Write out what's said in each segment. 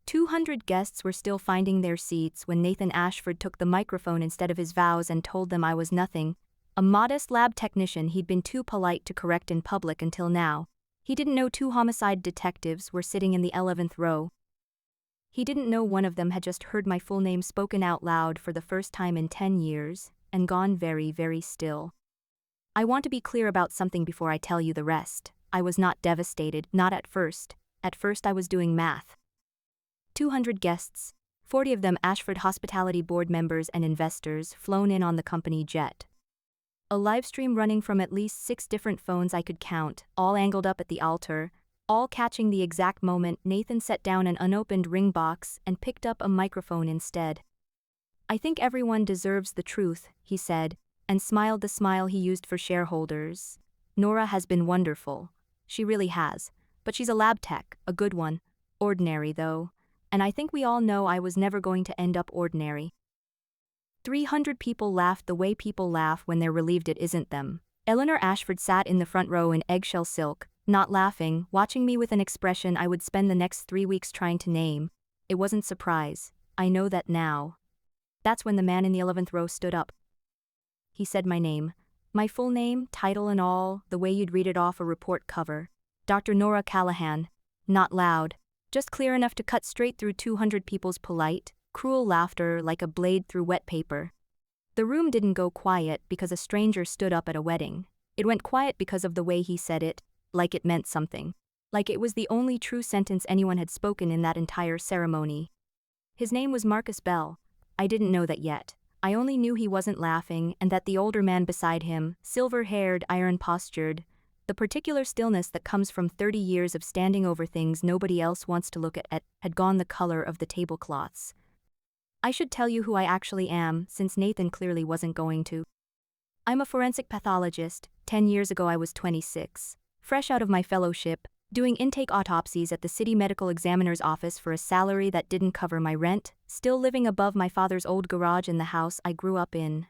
200 guests were still finding their seats when Nathan Ashford took the microphone instead of his vows and told them I was nothing, a modest lab technician he'd been too polite to correct in public until now. He didn't know 2 homicide detectives were sitting in the 11th row. He didn't know one of them had just heard my full name spoken out loud for the first time in 10 years, and gone very, very still. I want to be clear about something before I tell you the rest. I was not devastated, not at first. At first I was doing math. 200 guests, 40 of them Ashford Hospitality Board members and investors, flown in on the company jet. A livestream running from at least 6 different phones I could count, all angled up at the altar, all catching the exact moment Nathan set down an unopened ring box and picked up a microphone instead. "I think everyone deserves the truth," he said, and smiled the smile he used for shareholders. "Nora has been wonderful. She really has. But she's a lab tech, a good one. Ordinary, though. And I think we all know I was never going to end up ordinary." 300 people laughed the way people laugh when they're relieved it isn't them. Eleanor Ashford sat in the front row in eggshell silk, not laughing, watching me with an expression I would spend the next 3 weeks trying to name. It wasn't surprise. I know that now. That's when the man in the 11th row stood up. He said my name. My full name, title and all, the way you'd read it off a report cover. Dr. Nora Callahan. Not loud. Just clear enough to cut straight through 200 people's polite, cruel laughter like a blade through wet paper. The room didn't go quiet because a stranger stood up at a wedding. It went quiet because of the way he said it, like it meant something. Like it was the only true sentence anyone had spoken in that entire ceremony. His name was Marcus Bell. I didn't know that yet. I only knew he wasn't laughing and that the older man beside him, silver-haired, iron-postured, the particular stillness that comes from 30 years of standing over things nobody else wants to look at, had gone the color of the tablecloths. I should tell you who I actually am, since Nathan clearly wasn't going to. I'm a forensic pathologist. 10 years ago I was 26, fresh out of my fellowship, doing intake autopsies at the city medical examiner's office for a salary that didn't cover my rent, still living above my father's old garage in the house I grew up in.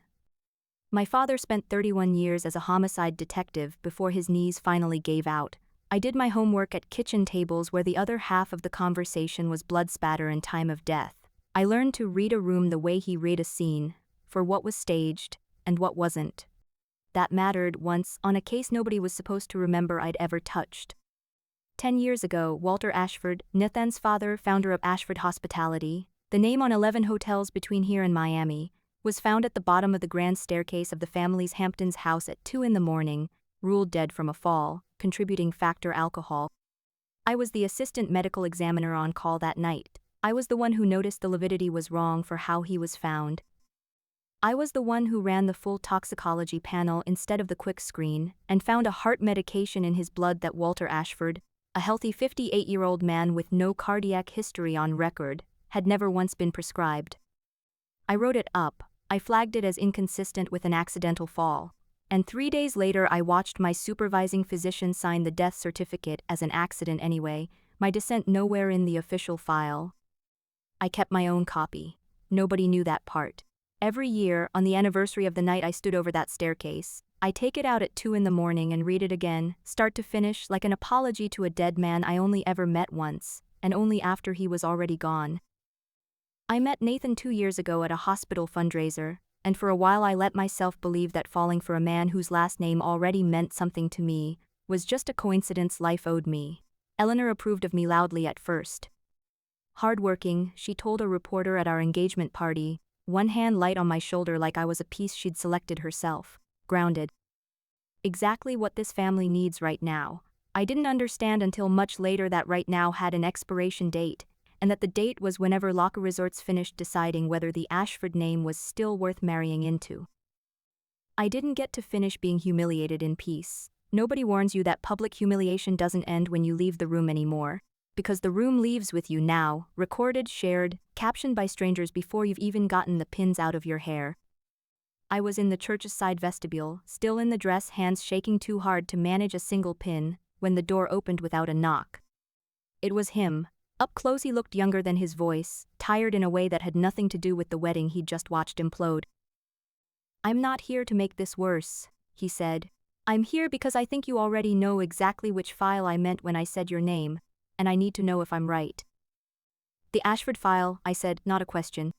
My father spent 31 years as a homicide detective before his knees finally gave out. I did my homework at kitchen tables where the other half of the conversation was blood spatter and time of death. I learned to read a room the way he read a scene, for what was staged and what wasn't. That mattered once on a case nobody was supposed to remember I'd ever touched. 10 years ago, Walter Ashford, Nathan's father, founder of Ashford Hospitality, the name on 11 hotels between here and Miami, was found at the bottom of the grand staircase of the family's Hamptons house at 2 a.m, ruled dead from a fall, contributing factor alcohol. I was the assistant medical examiner on call that night. I was the one who noticed the lividity was wrong for how he was found. I was the one who ran the full toxicology panel instead of the quick screen, and found a heart medication in his blood that Walter Ashford, a healthy 58-year-old man with no cardiac history on record, had never once been prescribed. I wrote it up. I flagged it as inconsistent with an accidental fall, and 3 days later I watched my supervising physician sign the death certificate as an accident anyway, my dissent nowhere in the official file. I kept my own copy. Nobody knew that part. Every year, on the anniversary of the night I stood over that staircase, I take it out at 2 a.m. and read it again, start to finish, like an apology to a dead man I only ever met once, and only after he was already gone. I met Nathan 2 years ago at a hospital fundraiser, and for a while I let myself believe that falling for a man whose last name already meant something to me was just a coincidence life owed me. Eleanor approved of me loudly at first. Hardworking, she told a reporter at our engagement party, one hand light on my shoulder like I was a piece she'd selected herself. Grounded. Exactly what this family needs right now. I didn't understand until much later that right now had an expiration date, and that the date was whenever Locker Resorts finished deciding whether the Ashford name was still worth marrying into. I didn't get to finish being humiliated in peace. Nobody warns you that public humiliation doesn't end when you leave the room anymore, because the room leaves with you now, recorded, shared, captioned by strangers before you've even gotten the pins out of your hair. I was in the church's side vestibule, still in the dress, hands shaking too hard to manage a single pin, when the door opened without a knock. It was him. Up close he looked younger than his voice, tired in a way that had nothing to do with the wedding he'd just watched implode. "I'm not here to make this worse," he said. "I'm here because I think you already know exactly which file I meant when I said your name, and I need to know if I'm right." The Ashford file, I said, not a question.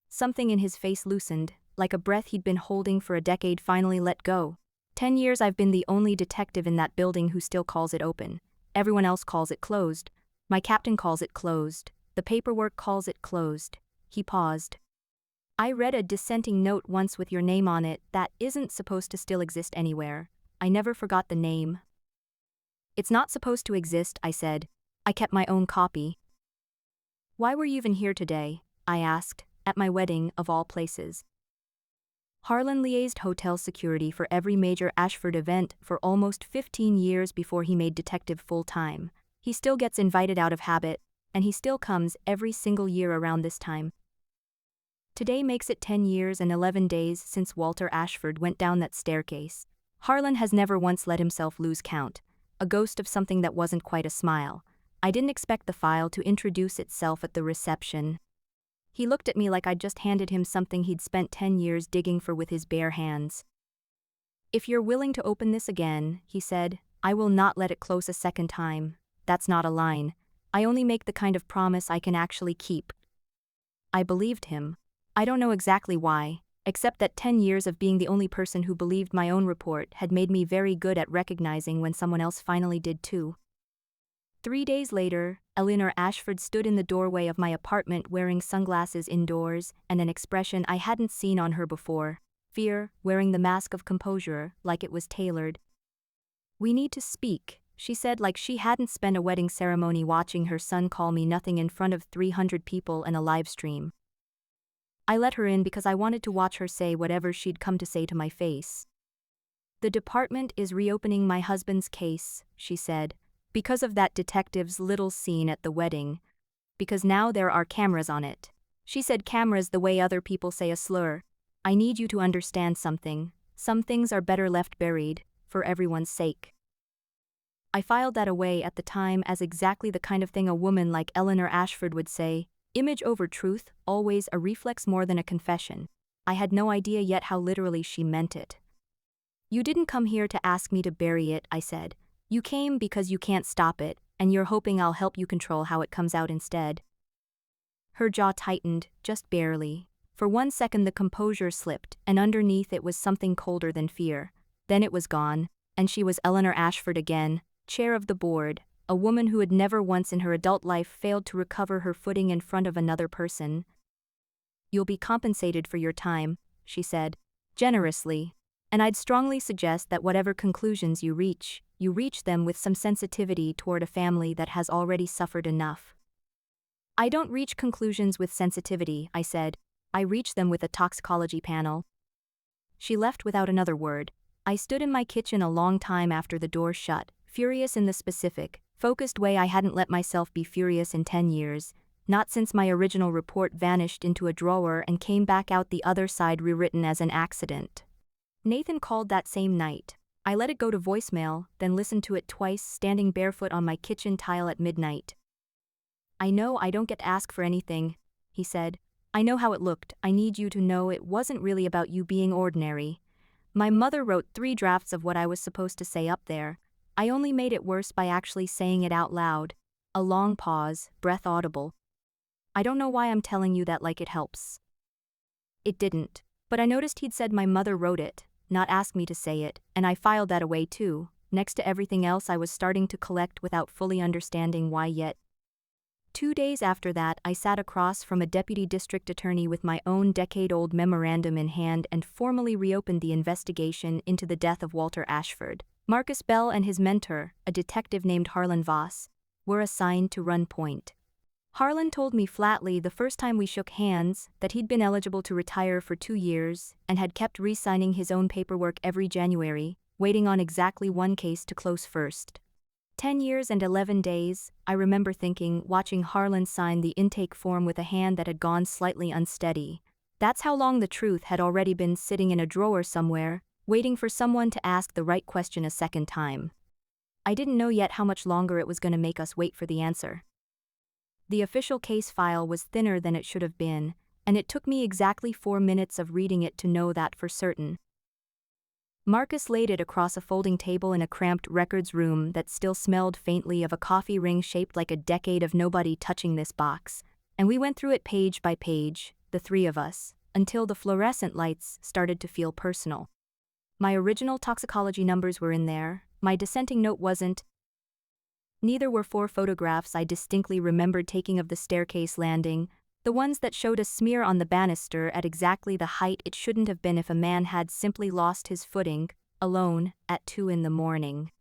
Something in his face loosened, like a breath he'd been holding for a decade finally let go. 10 years I've been the only detective in that building who still calls it open. Everyone else calls it closed. My captain calls it closed. The paperwork calls it closed. He paused. I read a dissenting note once with your name on it that isn't supposed to still exist anywhere. I never forgot the name. It's not supposed to exist, I said. I kept my own copy. Why were you even here today? I asked, at my wedding, of all places. Harlan liaised hotel security for every major Ashford event for almost 15 years before he made detective full-time. He still gets invited out of habit, and he still comes every single year around this time. Today makes it 10 years and 11 days since Walter Ashford went down that staircase. Harlan has never once let himself lose count, a ghost of something that wasn't quite a smile. I didn't expect the file to introduce itself at the reception. He looked at me like I'd just handed him something he'd spent 10 years digging for with his bare hands. If you're willing to open this again, he said, I will not let it close a second time. That's not a line. I only make the kind of promise I can actually keep. I believed him. I don't know exactly why, except that 10 years of being the only person who believed my own report had made me very good at recognizing when someone else finally did too. 3 days later, Eleanor Ashford stood in the doorway of my apartment wearing sunglasses indoors and an expression I hadn't seen on her before, fear, wearing the mask of composure, like it was tailored. We need to speak, she said, like she hadn't spent a wedding ceremony watching her son call me nothing in front of 300 people and a live stream. I let her in because I wanted to watch her say whatever she'd come to say to my face. The department is reopening my husband's case, she said, because of that detective's little scene at the wedding. Because now there are cameras on it. She said cameras the way other people say a slur. I need you to understand something. Some things are better left buried, for everyone's sake. I filed that away at the time as exactly the kind of thing a woman like Eleanor Ashford would say. Image over truth, always a reflex more than a confession. I had no idea yet how literally she meant it. You didn't come here to ask me to bury it, I said. You came because you can't stop it, and you're hoping I'll help you control how it comes out instead. Her jaw tightened, just barely. For 1 second the composure slipped, and underneath it was something colder than fear. Then it was gone, and she was Eleanor Ashford again, chair of the board, a woman who had never once in her adult life failed to recover her footing in front of another person. You'll be compensated for your time, she said, generously. And I'd strongly suggest that whatever conclusions you reach them with some sensitivity toward a family that has already suffered enough. I don't reach conclusions with sensitivity, I said. I reach them with a toxicology panel. She left without another word. I stood in my kitchen a long time after the door shut, furious in the specific, focused way I hadn't let myself be furious in 10 years, not since my original report vanished into a drawer and came back out the other side rewritten as an accident. Nathan called that same night. I let it go to voicemail, then listened to it twice standing barefoot on my kitchen tile at midnight. I know I don't get to ask for anything, he said. I know how it looked. I need you to know it wasn't really about you being ordinary. My mother wrote 3 drafts of what I was supposed to say up there. I only made it worse by actually saying it out loud. A long pause, breath audible. I don't know why I'm telling you that like it helps. It didn't, but I noticed he'd said my mother wrote it, not asked me to say it, and I filed that away too, next to everything else I was starting to collect without fully understanding why yet. 2 days after that, I sat across from a deputy district attorney with my own decade-old memorandum in hand and formally reopened the investigation into the death of Walter Ashford. Marcus Bell and his mentor, a detective named Harlan Voss, were assigned to run point. Harlan told me flatly the first time we shook hands that he'd been eligible to retire for 2 years and had kept re-signing his own paperwork every January, waiting on exactly one case to close first. 10 years and 11 days, I remember thinking, watching Harlan sign the intake form with a hand that had gone slightly unsteady. That's how long the truth had already been sitting in a drawer somewhere, waiting for someone to ask the right question a second time. I didn't know yet how much longer it was going to make us wait for the answer. The official case file was thinner than it should have been, and it took me exactly 4 minutes of reading it to know that for certain. Marcus laid it across a folding table in a cramped records room that still smelled faintly of a coffee ring shaped like a decade of nobody touching this box, and we went through it page by page, the three of us, until the fluorescent lights started to feel personal. My original toxicology numbers were in there, my dissenting note wasn't. Neither were 4 photographs I distinctly remembered taking of the staircase landing, the ones that showed a smear on the banister at exactly the height it shouldn't have been if a man had simply lost his footing, alone, at 2 in the morning.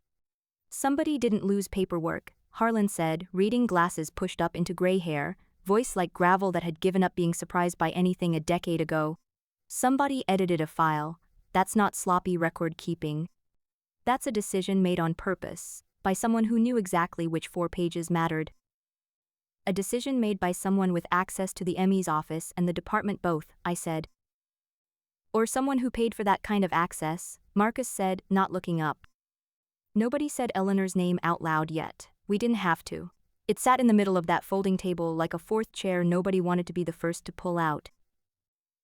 Somebody didn't lose paperwork, Harlan said, reading glasses pushed up into gray hair, voice like gravel that had given up being surprised by anything a decade ago. Somebody edited a file. That's not sloppy record keeping. That's a decision made on purpose, by someone who knew exactly which 4 pages mattered. A decision made by someone with access to the ME's office and the department both, I said. Or someone who paid for that kind of access, Marcus said, not looking up. Nobody said Eleanor's name out loud yet. We didn't have to. It sat in the middle of that folding table like a 4th chair nobody wanted to be the first to pull out.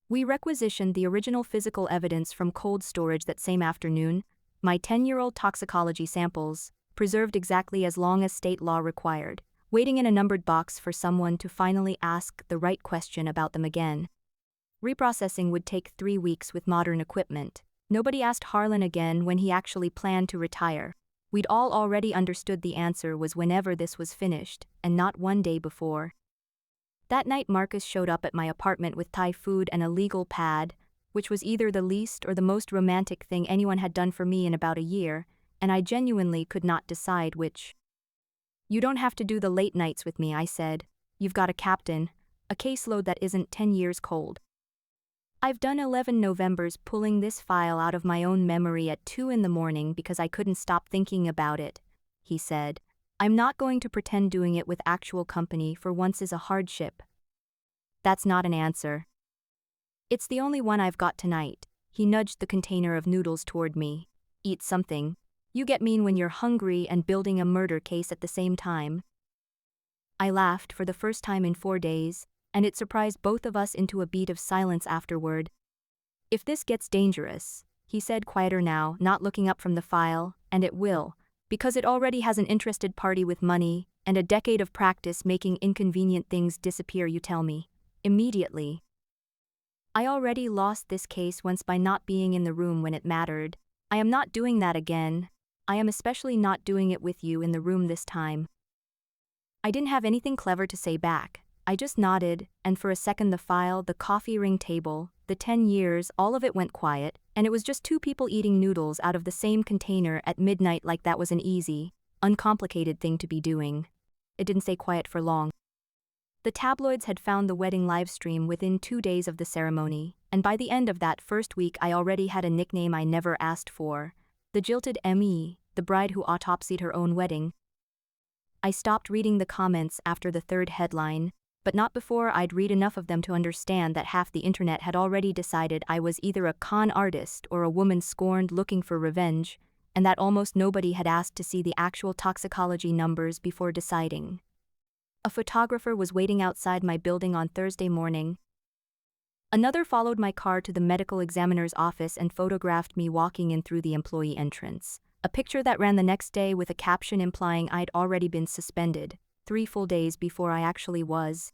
We requisitioned the original physical evidence from cold storage that same afternoon, my 10-year-old toxicology samples, preserved exactly as long as state law required, waiting in a numbered box for someone to finally ask the right question about them again. Reprocessing would take 3 weeks with modern equipment. Nobody asked Harlan again when he actually planned to retire. We'd all already understood the answer was whenever this was finished, and not one day before. That night Marcus showed up at my apartment with Thai food and a legal pad, which was either the least or the most romantic thing anyone had done for me in about a year, and I genuinely could not decide which. You don't have to do the late nights with me, I said. You've got a captain, a caseload that isn't 10 years cold. I've done 11 Novembers pulling this file out of my own memory at 2 in the morning because I couldn't stop thinking about it, he said. I'm not going to pretend doing it with actual company for once is a hardship. That's not an answer. It's the only one I've got tonight. He nudged the container of noodles toward me. Eat something. You get mean when you're hungry and building a murder case at the same time. I laughed for the first time in 4 days, and it surprised both of us into a beat of silence afterward. If this gets dangerous, he said quieter now, not looking up from the file, and it will, because it already has an interested party with money, and a decade of practice making inconvenient things disappear, you tell me. Immediately. I already lost this case once by not being in the room when it mattered. I am not doing that again. I am especially not doing it with you in the room this time. I didn't have anything clever to say back. I just nodded, and for a second the file, the coffee ring table, the 10 years, all of it went quiet, and it was just 2 people eating noodles out of the same container at midnight like that was an easy, uncomplicated thing to be doing. It didn't stay quiet for long. The tabloids had found the wedding livestream within 2 days of the ceremony, and by the end of that first week I already had a nickname I never asked for. The jilted M.E., the bride who autopsied her own wedding. I stopped reading the comments after the 3rd headline, but not before I'd read enough of them to understand that half the internet had already decided I was either a con artist or a woman scorned looking for revenge, and that almost nobody had asked to see the actual toxicology numbers before deciding. A photographer was waiting outside my building on Thursday morning. Another followed my car to the medical examiner's office and photographed me walking in through the employee entrance, a picture that ran the next day with a caption implying I'd already been suspended, 3 full days before I actually was.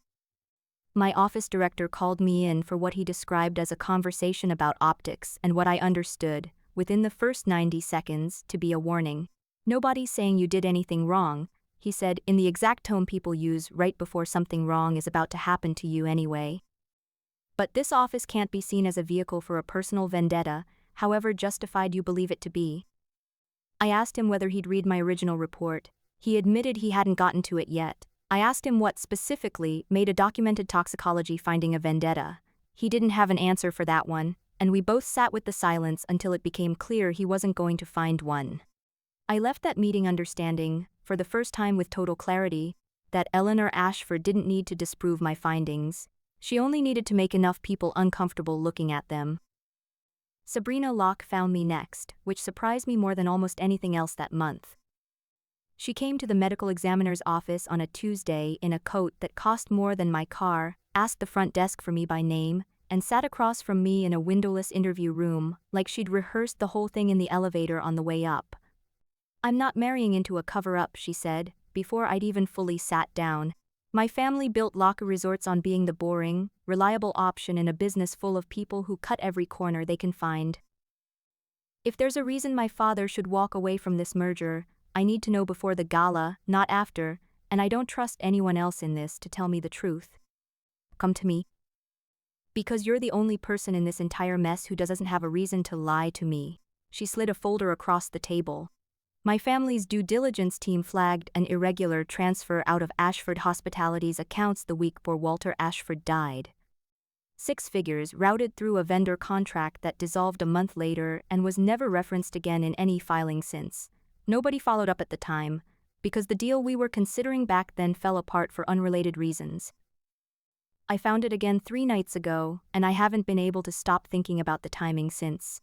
My office director called me in for what he described as a conversation about optics and what I understood, within the first 90 seconds, to be a warning. Nobody's saying you did anything wrong, he said, in the exact tone people use right before something wrong is about to happen to you anyway. But this office can't be seen as a vehicle for a personal vendetta, however justified you believe it to be. I asked him whether he'd read my original report. He admitted he hadn't gotten to it yet. I asked him what specifically made a documented toxicology finding a vendetta. He didn't have an answer for that one, and we both sat with the silence until it became clear he wasn't going to find one. I left that meeting understanding, for the first time with total clarity, that Nathan Ashford didn't need to disprove my findings. She only needed to make enough people uncomfortable looking at them. Sabrina Locke found me next, which surprised me more than almost anything else that month. She came to the medical examiner's office on a Tuesday in a coat that cost more than my car, asked the front desk for me by name, and sat across from me in a windowless interview room, like she'd rehearsed the whole thing in the elevator on the way up. "I'm not marrying into a cover-up," she said, before I'd even fully sat down. "My family built locker resorts on being the boring, reliable option in a business full of people who cut every corner they can find. If there's a reason my father should walk away from this merger, I need to know before the gala, not after, and I don't trust anyone else in this to tell me the truth. Come to me. Because you're the only person in this entire mess who doesn't have a reason to lie to me." She slid a folder across the table. "My family's due diligence team flagged an irregular transfer out of Ashford Hospitality's accounts the week before Walter Ashford died. 6 figures routed through a vendor contract that dissolved a month later and was never referenced again in any filing since. Nobody followed up at the time, because the deal we were considering back then fell apart for unrelated reasons. I found it again 3 nights ago, and I haven't been able to stop thinking about the timing since."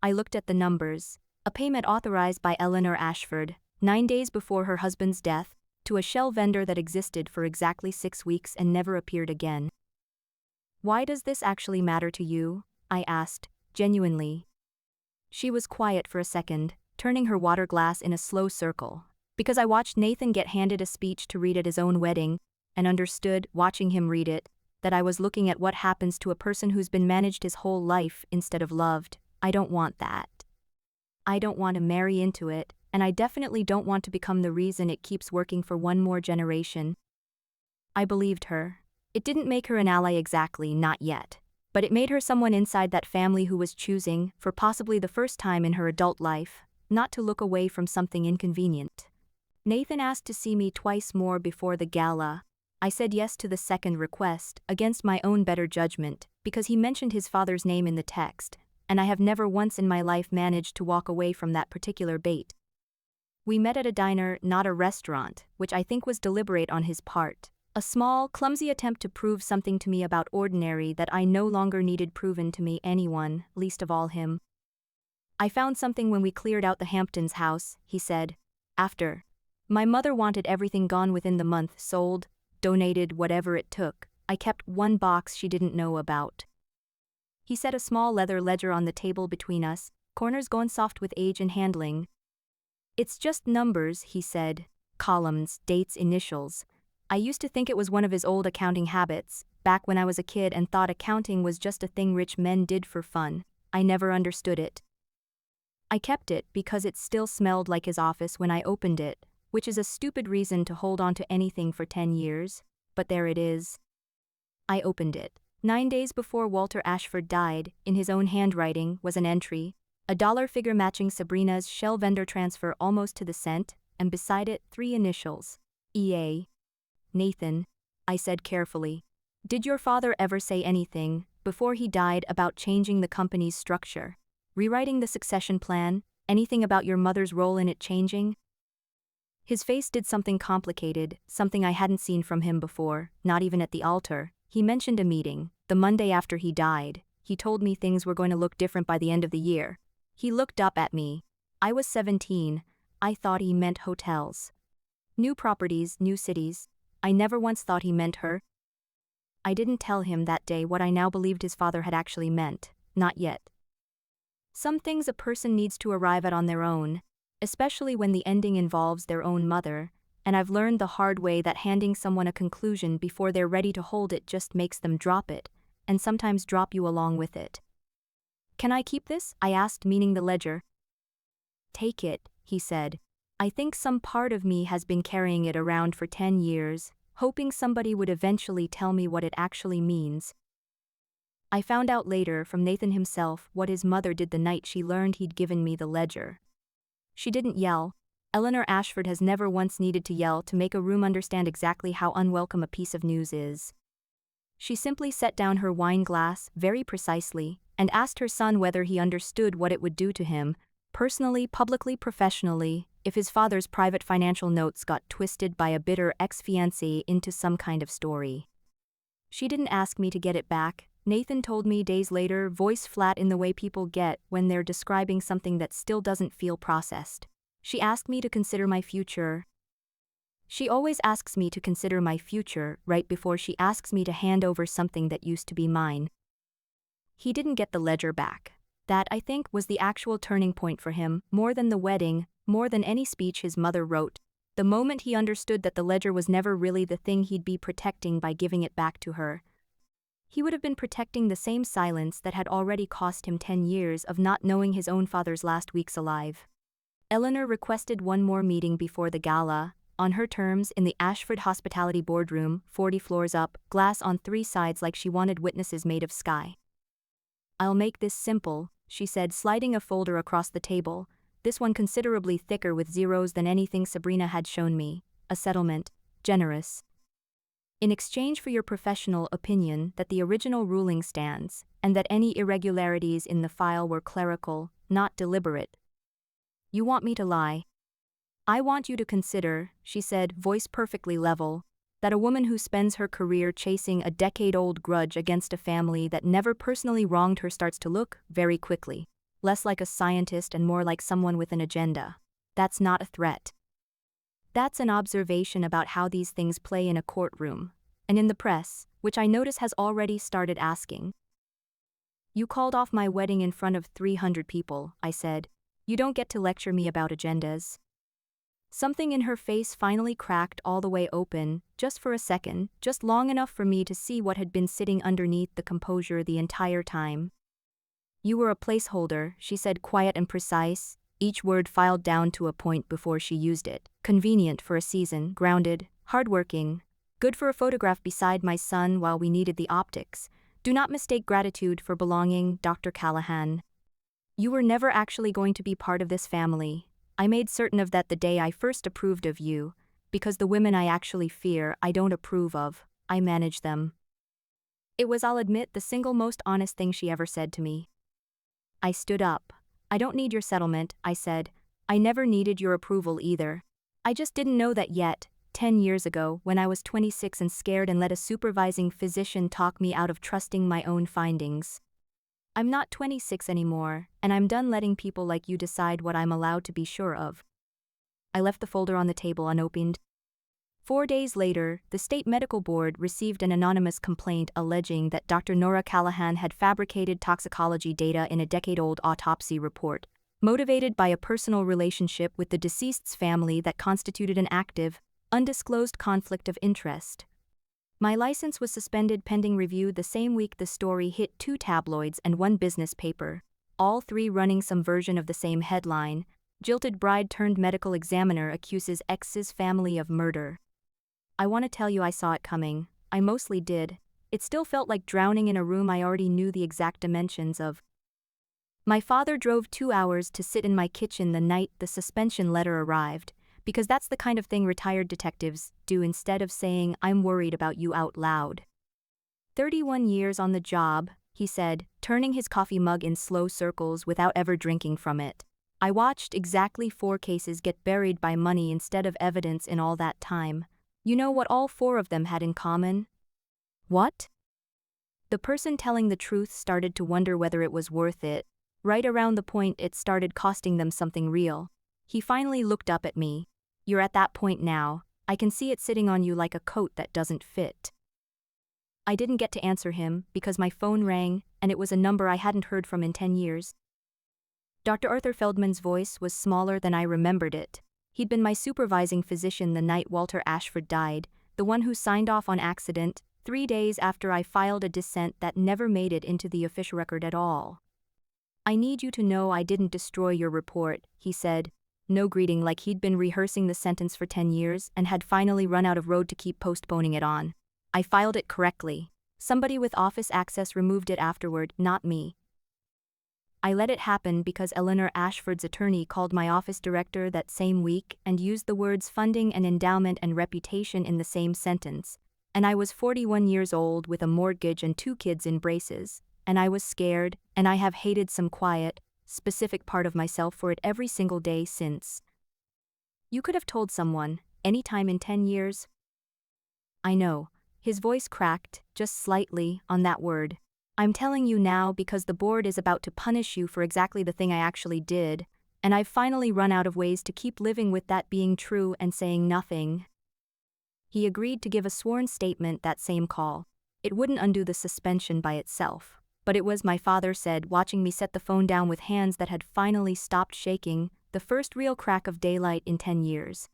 I looked at the numbers. A payment authorized by Eleanor Ashford, 9 days before her husband's death, to a shell vendor that existed for exactly 6 weeks and never appeared again. "Why does this actually matter to you?" I asked, genuinely. She was quiet for a second, turning her water glass in a slow circle. "Because I watched Nathan get handed a speech to read at his own wedding, and understood, watching him read it, that I was looking at what happens to a person who's been managed his whole life instead of loved. I don't want that. I don't want to marry into it, and I definitely don't want to become the reason it keeps working for one more generation." I believed her. It didn't make her an ally exactly, not yet. But it made her someone inside that family who was choosing, for possibly the first time in her adult life, not to look away from something inconvenient. "Nathan asked to see me twice more before the gala. I said yes to the second request, against my own better judgment, because he mentioned his father's name in the text, and I have never once in my life managed to walk away from that particular bait. We met at a diner, not a restaurant, which I think was deliberate on his part. A small, clumsy attempt to prove something to me about Ordinary that I no longer needed proven to me anyone, least of all him. "I found something when we cleared out the Hamptons house," he said. "After. My mother wanted everything gone within the month, sold, donated, whatever it took. I kept one box she didn't know about." He set a small leather ledger on the table between us, corners gone soft with age and handling. "It's just numbers," he said. "Columns, dates, initials. I used to think it was one of his old accounting habits, back when I was a kid and thought accounting was just a thing rich men did for fun. I never understood it. I kept it because it still smelled like his office when I opened it, which is a stupid reason to hold on to anything for 10 years, but there it is." I opened it. 9 days before Walter Ashford died, in his own handwriting, was an entry, a dollar figure matching Sabrina's shell vendor transfer almost to the cent, and beside it 3 initials. EA. "Nathan," I said carefully, "did your father ever say anything, before he died, about changing the company's structure? Rewriting the succession plan? Anything about your mother's role in it changing?" His face did something complicated, something I hadn't seen from him before, not even at the altar. He mentioned a meeting, the Monday after he died. He told me things were going to look different by the end of the year. He looked up at me. I was 17. I thought he meant hotels. New properties, new cities. I never once thought he meant her. I didn't tell him that day what I now believed his father had actually meant, not yet. Some things a person needs to arrive at on their own, especially when the ending involves their own mother, and I've learned the hard way that handing someone a conclusion before they're ready to hold it just makes them drop it, and sometimes drop you along with it. "Can I keep this?" I asked, meaning the ledger. "Take it," he said. "I think some part of me has been carrying it around for 10 years, hoping somebody would eventually tell me what it actually means." I found out later from Nathan himself what his mother did the night she learned he'd given me the ledger. She didn't yell. Eleanor Ashford has never once needed to yell to make a room understand exactly how unwelcome a piece of news is. She simply set down her wine glass, very precisely, and asked her son whether he understood what it would do to him, personally, publicly, professionally, if his father's private financial notes got twisted by a bitter ex-fiancé into some kind of story. She didn't ask me to get it back, Nathan told me days later, voice flat in the way people get when they're describing something that still doesn't feel processed. She asked me to consider my future. She always asks me to consider my future right before she asks me to hand over something that used to be mine. He didn't get the ledger back. That, I think, was the actual turning point for him, more than the wedding, more than any speech his mother wrote. The moment he understood that the ledger was never really the thing he'd be protecting by giving it back to her. He would have been protecting the same silence that had already cost him 10 years of not knowing his own father's last weeks alive. Eleanor requested one more meeting before the gala, on her terms in the Ashford Hospitality boardroom, 40 floors up, glass on 3 sides like she wanted witnesses made of sky. "I'll make this simple," she said, sliding a folder across the table, this one considerably thicker with zeros than anything Sabrina had shown me. "A settlement, generous. In exchange for your professional opinion that the original ruling stands, and that any irregularities in the file were clerical, not deliberate. You want me to lie? I want you to consider," she said, voice perfectly level, "that a woman who spends her career chasing a decade-old grudge against a family that never personally wronged her starts to look, very quickly, less like a scientist and more like someone with an agenda. That's not a threat. That's an observation about how these things play in a courtroom, and in the press, which I notice has already started asking. You called off my wedding in front of 300 people," I said. "You don't get to lecture me about agendas." Something in her face finally cracked all the way open, just for a second, just long enough for me to see what had been sitting underneath the composure the entire time. "You were a placeholder," she said, quiet and precise, each word filed down to a point before she used it. "Convenient for a season, grounded, hardworking, good for a photograph beside my son while we needed the optics. Do not mistake gratitude for belonging, Dr. Callahan. You were never actually going to be part of this family. I made certain of that the day I first approved of you, because the women I actually fear I don't approve of, I manage them." It was, I'll admit, the single most honest thing she ever said to me. I stood up. "I don't need your settlement," I said. "I never needed your approval either. I just didn't know that yet, 10 years ago, when I was 26 and scared and let a supervising physician talk me out of trusting my own findings. I'm not 26 anymore, and I'm done letting people like you decide what I'm allowed to be sure of." I left the folder on the table unopened. 4 days later, the State Medical Board received an anonymous complaint alleging that Dr. Nora Callahan had fabricated toxicology data in a decade-old autopsy report, motivated by a personal relationship with the deceased's family that constituted an active, undisclosed conflict of interest. My license was suspended pending review the same week the story hit 2 tabloids and 1 business paper, all 3 running some version of the same headline: "Jilted bride turned medical examiner accuses ex's family of murder." I want to tell you I saw it coming. I mostly did. It still felt like drowning in a room I already knew the exact dimensions of. My father drove 2 hours to sit in my kitchen the night the suspension letter arrived, because that's the kind of thing retired detectives do instead of saying, "I'm worried about you" out loud. 31 years on the job, he said, turning his coffee mug in slow circles without ever drinking from it. I watched exactly 4 cases get buried by money instead of evidence in all that time. You know what all 4 of them had in common? What? The person telling the truth started to wonder whether it was worth it, right around the point it started costing them something real. He finally looked up at me. "You're at that point now. I can see it sitting on you like a coat that doesn't fit." I didn't get to answer him because my phone rang, and it was a number I hadn't heard from in 10 years. Dr. Arthur Feldman's voice was smaller than I remembered it. He'd been my supervising physician the night Walter Ashford died, the one who signed off on accident, 3 days after I filed a dissent that never made it into the official record at all. "I need you to know I didn't destroy your report," he said. No greeting, like he'd been rehearsing the sentence for 10 years and had finally run out of road to keep postponing it on. "I filed it correctly. Somebody with office access removed it afterward, not me. I let it happen because Eleanor Ashford's attorney called my office director that same week and used the words funding and endowment and reputation in the same sentence, and I was 41 years old with a mortgage and 2 kids in braces, and I was scared, and I have hated some quiet, specific part of myself for it every single day since." You could have told someone, any time in 10 years. I know. His voice cracked, just slightly, on that word. "I'm telling you now because the board is about to punish you for exactly the thing I actually did, and I've finally run out of ways to keep living with that being true and saying nothing." He agreed to give a sworn statement that same call. It wouldn't undo the suspension by itself. But it was, my father said, watching me set the phone down with hands that had finally stopped shaking, the first real crack of daylight in 10 years.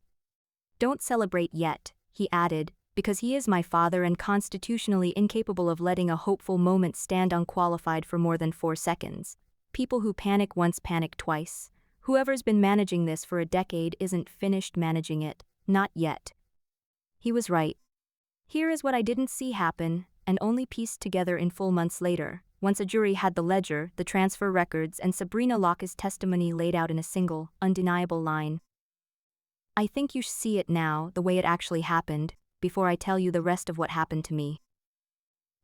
Don't celebrate yet, he added, because he is my father and constitutionally incapable of letting a hopeful moment stand unqualified for more than 4 seconds. People who panic once panic twice. Whoever's been managing this for a decade isn't finished managing it, not yet. He was right. Here is what I didn't see happen, and only pieced together in full months later, once a jury had the ledger, the transfer records, and Sabrina Locke's testimony laid out in a single, undeniable line. I think you should see it now, the way it actually happened, before I tell you the rest of what happened to me.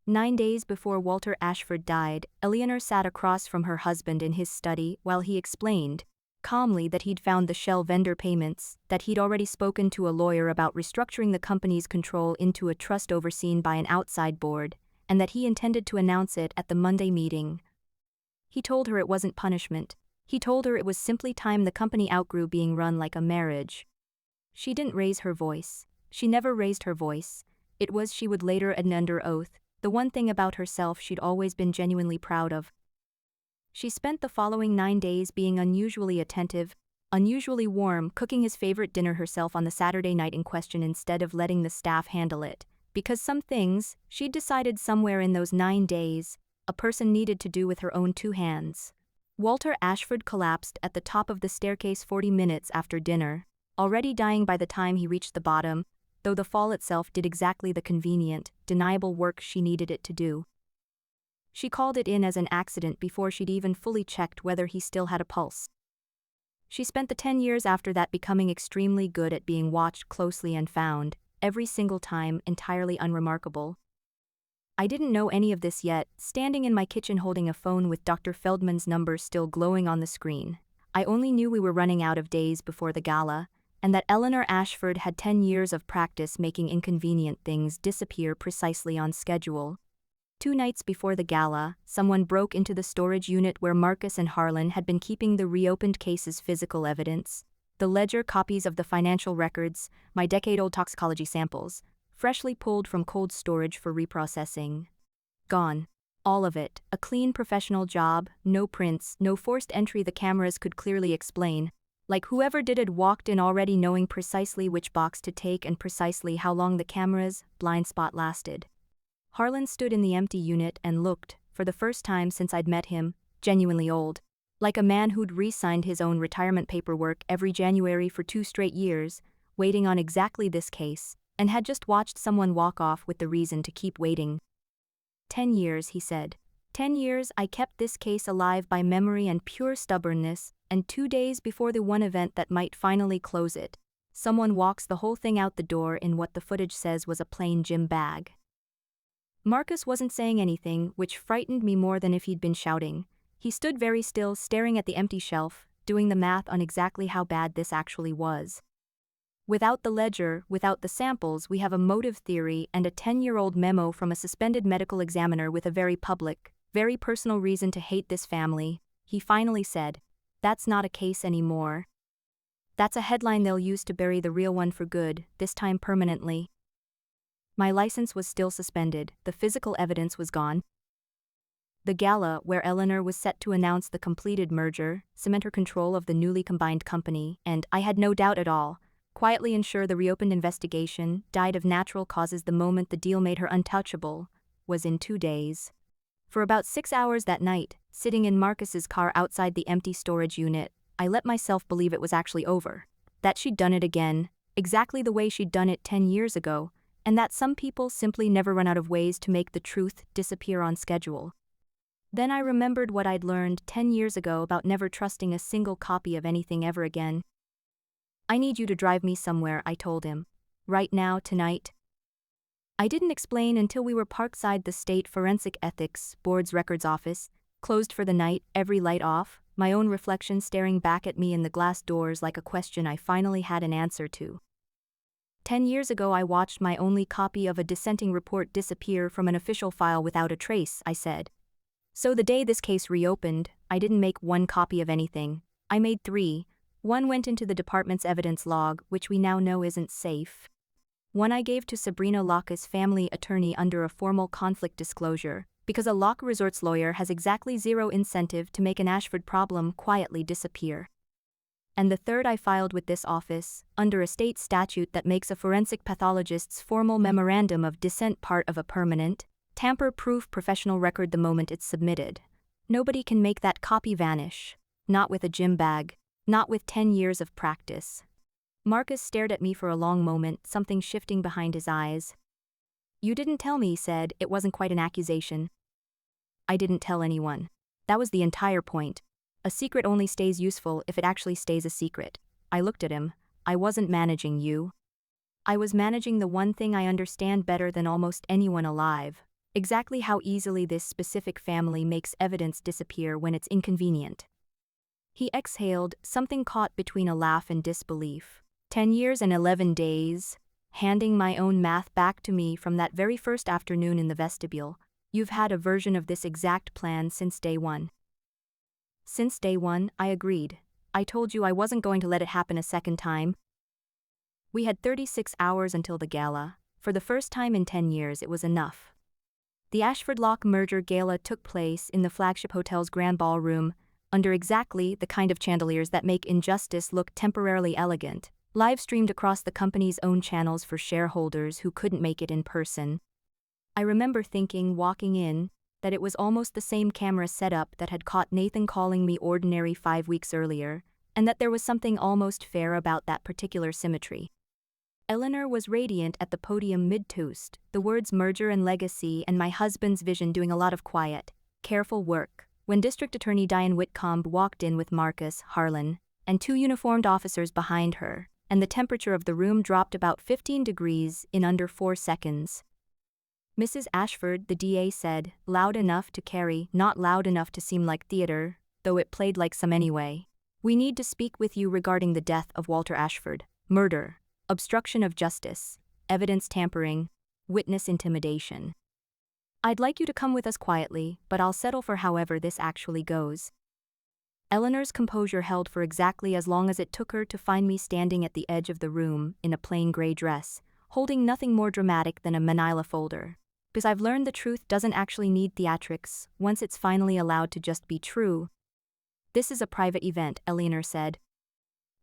9 days before Walter Ashford died, Eleanor sat across from her husband in his study while he explained, calmly, that he'd found the Shell vendor payments, that he'd already spoken to a lawyer about restructuring the company's control into a trust overseen by an outside board, and that he intended to announce it at the Monday meeting. He told her it wasn't punishment. He told her it was simply time the company outgrew being run like a marriage. She didn't raise her voice. She never raised her voice. It was, she would later admit under oath, the one thing about herself she'd always been genuinely proud of. She spent the following 9 days being unusually attentive, unusually warm, cooking his favorite dinner herself on the Saturday night in question instead of letting the staff handle it, because some things, she'd decided somewhere in those 9 days, a person needed to do with her own 2 hands. Walter Ashford collapsed at the top of the staircase 40 minutes after dinner, already dying by the time he reached the bottom, though the fall itself did exactly the convenient, deniable work she needed it to do. She called it in as an accident before she'd even fully checked whether he still had a pulse. She spent the 10 years after that becoming extremely good at being watched closely and found, every single time, entirely unremarkable. I didn't know any of this yet, standing in my kitchen holding a phone with Dr. Feldman's number still glowing on the screen. I only knew we were running out of days before the gala, and that Eleanor Ashford had 10 years of practice making inconvenient things disappear precisely on schedule. 2 nights before the gala, someone broke into the storage unit where Marcus and Harlan had been keeping the reopened case's physical evidence, the ledger, copies of the financial records, my decade-old toxicology samples, freshly pulled from cold storage for reprocessing. Gone. All of it, a clean professional job, no prints, no forced entry the cameras could clearly explain, like whoever did it walked in already knowing precisely which box to take and precisely how long the camera's blind spot lasted. Harlan stood in the empty unit and looked, for the first time since I'd met him, genuinely old, like a man who'd re-signed his own retirement paperwork every January for 2 straight years, waiting on exactly this case, and had just watched someone walk off with the reason to keep waiting. 10 years, he said. 10 years I kept this case alive by memory and pure stubbornness, and 2 days before the one event that might finally close it, someone walks the whole thing out the door in what the footage says was a plain gym bag. Marcus wasn't saying anything, which frightened me more than if he'd been shouting. He stood very still, staring at the empty shelf, doing the math on exactly how bad this actually was. Without the ledger, without the samples, we have a motive theory and a 10-year-old memo from a suspended medical examiner with a very public, very personal reason to hate this family, he finally said. That's not a case anymore. That's a headline they'll use to bury the real one for good, this time permanently. My license was still suspended, the physical evidence was gone. The gala, where Eleanor was set to announce the completed merger, cement her control of the newly combined company, and, I had no doubt at all, quietly ensure the reopened investigation, died of natural causes the moment the deal made her untouchable, was in 2 days. For about 6 hours that night, sitting in Marcus's car outside the empty storage unit, I let myself believe it was actually over. That she'd done it again, exactly the way she'd done it 10 years ago, and that some people simply never run out of ways to make the truth disappear on schedule. Then I remembered what I'd learned 10 years ago about never trusting a single copy of anything ever again. I need you to drive me somewhere, I told him. Right now, tonight. I didn't explain until we were parkside the State Forensic Ethics Board's records office, closed for the night, every light off, my own reflection staring back at me in the glass doors like a question I finally had an answer to. 10 years ago I watched my only copy of a dissenting report disappear from an official file without a trace, I said. So the day this case reopened, I didn't make 1 copy of anything. I made 3. 1 went into the department's evidence log, which we now know isn't safe. 1 I gave to Sabrina Locke's family attorney under a formal conflict disclosure, Because a Lock Resorts lawyer has exactly zero incentive to make an Ashford problem quietly disappear. And the third I filed with this office, under a state statute that makes a forensic pathologist's formal memorandum of dissent part of a permanent, tamper-proof professional record the moment it's submitted. Nobody can make that copy vanish. Not with a gym bag. Not with 10 years of practice. Marcus stared at me for a long moment, something shifting behind his eyes. You didn't tell me, he said. It wasn't quite an accusation. I didn't tell anyone. That was the entire point. A secret only stays useful if it actually stays a secret. I looked at him. I wasn't managing you. I was managing the one thing I understand better than almost anyone alive. Exactly how easily this specific family makes evidence disappear when it's inconvenient. He exhaled, something caught between a laugh and disbelief. 10 years and 11 days, handing my own math back to me from that very first afternoon in the vestibule. You've had a version of this exact plan since day one. Since day one, I agreed. I told you I wasn't going to let it happen a second time. We had 36 hours until the gala. For the first time in 10 years, it was enough. The Ashford Lock merger gala took place in the flagship hotel's grand ballroom, under exactly the kind of chandeliers that make injustice look temporarily elegant, live-streamed across the company's own channels for shareholders who couldn't make it in person. I remember thinking, walking in, that it was almost the same camera setup that had caught Nathan calling me ordinary 5 weeks earlier, and that there was something almost fair about that particular symmetry. Eleanor was radiant at the podium mid-toast, the words merger and legacy and my husband's vision doing a lot of quiet, careful work, when District Attorney Diane Whitcomb walked in with Marcus, Harlan, and 2 uniformed officers behind her, and the temperature of the room dropped about 15 degrees in under 4 seconds. Mrs. Ashford, the DA said, loud enough to carry, not loud enough to seem like theater, though it played like some anyway. We need to speak with you regarding the death of Walter Ashford, murder, obstruction of justice, evidence tampering, witness intimidation. I'd like you to come with us quietly, but I'll settle for however this actually goes. Eleanor's composure held for exactly as long as it took her to find me standing at the edge of the room, in a plain gray dress, holding nothing more dramatic than a manila folder. Because I've learned the truth doesn't actually need theatrics, once it's finally allowed to just be true. This is a private event, Eleanor said.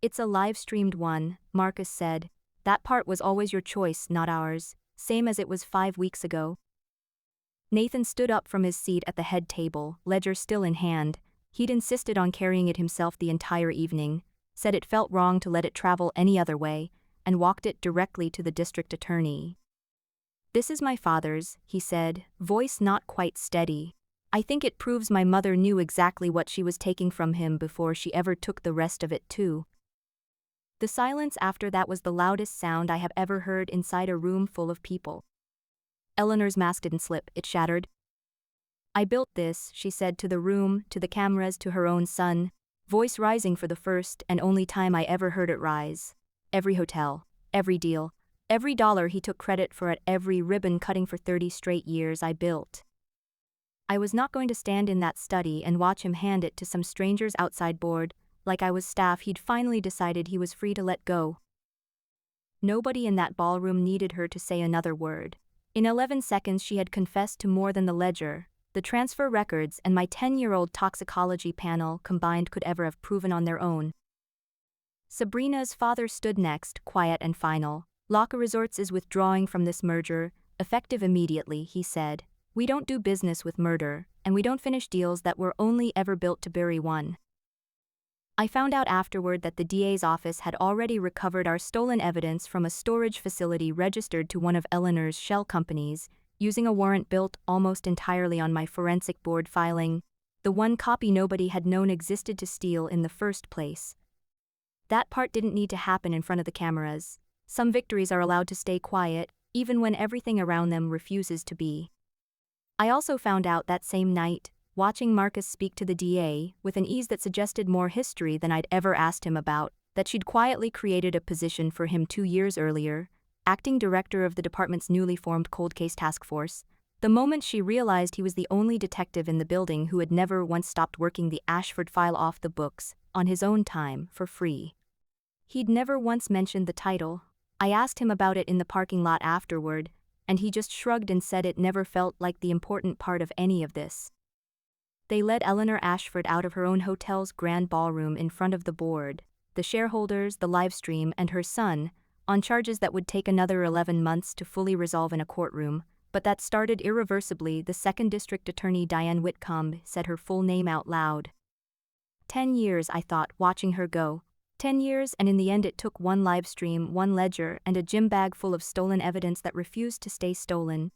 It's a live-streamed one, Marcus said. That part was always your choice, not ours, same as it was 5 weeks ago. Nathan stood up from his seat at the head table, ledger still in hand. He'd insisted on carrying it himself the entire evening, said it felt wrong to let it travel any other way, and walked it directly to the district attorney. This is my father's, he said, voice not quite steady. I think it proves my mother knew exactly what she was taking from him before she ever took the rest of it too. The silence after that was the loudest sound I have ever heard inside a room full of people. Eleanor's mask didn't slip, it shattered. I built this, she said to the room, to the cameras, to her own son, voice rising for the first and only time I ever heard it rise. Every hotel, every deal, every dollar he took credit for at every ribbon cutting for 30 straight years I built. I was not going to stand in that study and watch him hand it to some stranger's outside board, like I was staff he'd finally decided he was free to let go. Nobody in that ballroom needed her to say another word. In 11 seconds she had confessed to more than the ledger, the transfer records and my 10-year-old toxicology panel combined could ever have proven on their own. Sabrina's father stood next, quiet and final. Lock Resorts is withdrawing from this merger, effective immediately, he said. We don't do business with murder, and we don't finish deals that were only ever built to bury one. I found out afterward that the DA's office had already recovered our stolen evidence from a storage facility registered to one of Eleanor's shell companies, using a warrant built almost entirely on my forensic board filing, the one copy nobody had known existed to steal in the first place. That part didn't need to happen in front of the cameras. Some victories are allowed to stay quiet, even when everything around them refuses to be. I also found out that same night, watching Marcus speak to the DA, with an ease that suggested more history than I'd ever asked him about, that she'd quietly created a position for him 2 years earlier, acting director of the department's newly formed cold case task force, the moment she realized he was the only detective in the building who had never once stopped working the Ashford file off the books, on his own time, for free. He'd never once mentioned the title. I asked him about it in the parking lot afterward, and he just shrugged and said it never felt like the important part of any of this. They led Eleanor Ashford out of her own hotel's grand ballroom in front of the board, the shareholders, the live stream, and her son, on charges that would take another 11 months to fully resolve in a courtroom, but that started irreversibly. The 2nd District Attorney Diane Whitcomb said her full name out loud. 10 years, I thought, watching her go. 10 years, and in the end it took one live stream, one ledger, and a gym bag full of stolen evidence that refused to stay stolen.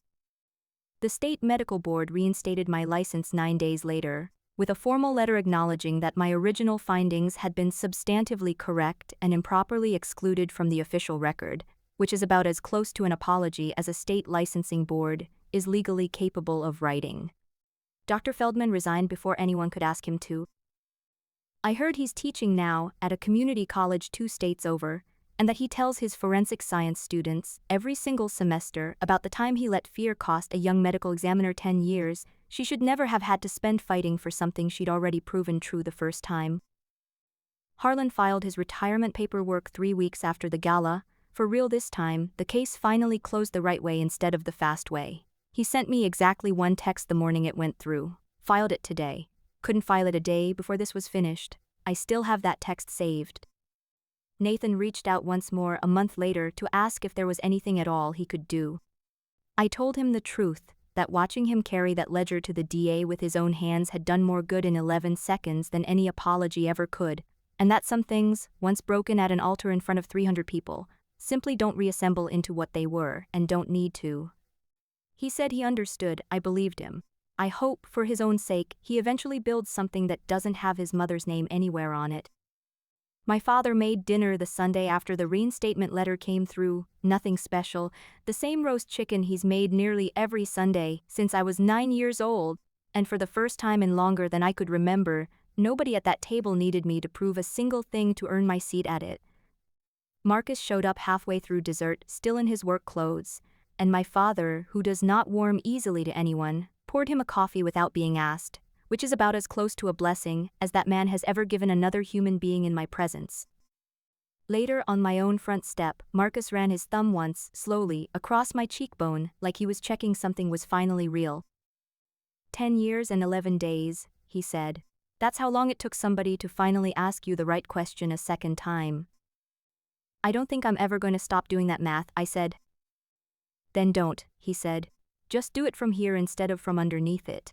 The state medical board reinstated my license 9 days later, with a formal letter acknowledging that my original findings had been substantively correct and improperly excluded from the official record, which is about as close to an apology as a state licensing board is legally capable of writing. Dr. Feldman resigned before anyone could ask him to. I heard he's teaching now at a community college 2 states over, and that he tells his forensic science students every single semester about the time he let fear cost a young medical examiner 10 years. She should never have had to spend fighting for something she'd already proven true the first time. Harlan filed his retirement paperwork 3 weeks after the gala. For real this time, the case finally closed the right way instead of the fast way. He sent me exactly one text the morning it went through. Filed it today. Couldn't file it a day before this was finished. I still have that text saved. Nathan reached out once more a month later to ask if there was anything at all he could do. I told him the truth, that watching him carry that ledger to the DA with his own hands had done more good in 11 seconds than any apology ever could, and that some things, once broken at an altar in front of 300 people, simply don't reassemble into what they were and don't need to. He said he understood. I believed him. I hope, for his own sake, he eventually builds something that doesn't have his mother's name anywhere on it. My father made dinner the Sunday after the reinstatement letter came through, nothing special, the same roast chicken he's made nearly every Sunday since I was 9 years old, and for the first time in longer than I could remember, nobody at that table needed me to prove a single thing to earn my seat at it. Marcus showed up halfway through dessert, still in his work clothes, and my father, who does not warm easily to anyone, poured him a coffee without being asked, which is about as close to a blessing as that man has ever given another human being in my presence. Later, on my own front step, Marcus ran his thumb once, slowly, across my cheekbone, like he was checking something was finally real. 10 years and 11 days, he said. That's how long it took somebody to finally ask you the right question a second time. I don't think I'm ever going to stop doing that math, I said. Then don't, he said. Just do it from here instead of from underneath it.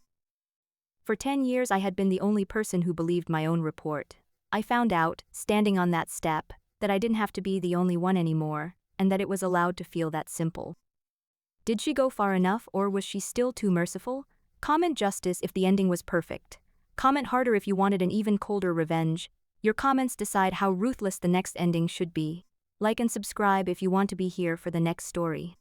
For 10 years I had been the only person who believed my own report. I found out, standing on that step, that I didn't have to be the only one anymore, and that it was allowed to feel that simple. Did she go far enough, or was she still too merciful? Comment justice if the ending was perfect. Comment harder if you wanted an even colder revenge. Your comments decide how ruthless the next ending should be. Like and subscribe if you want to be here for the next story.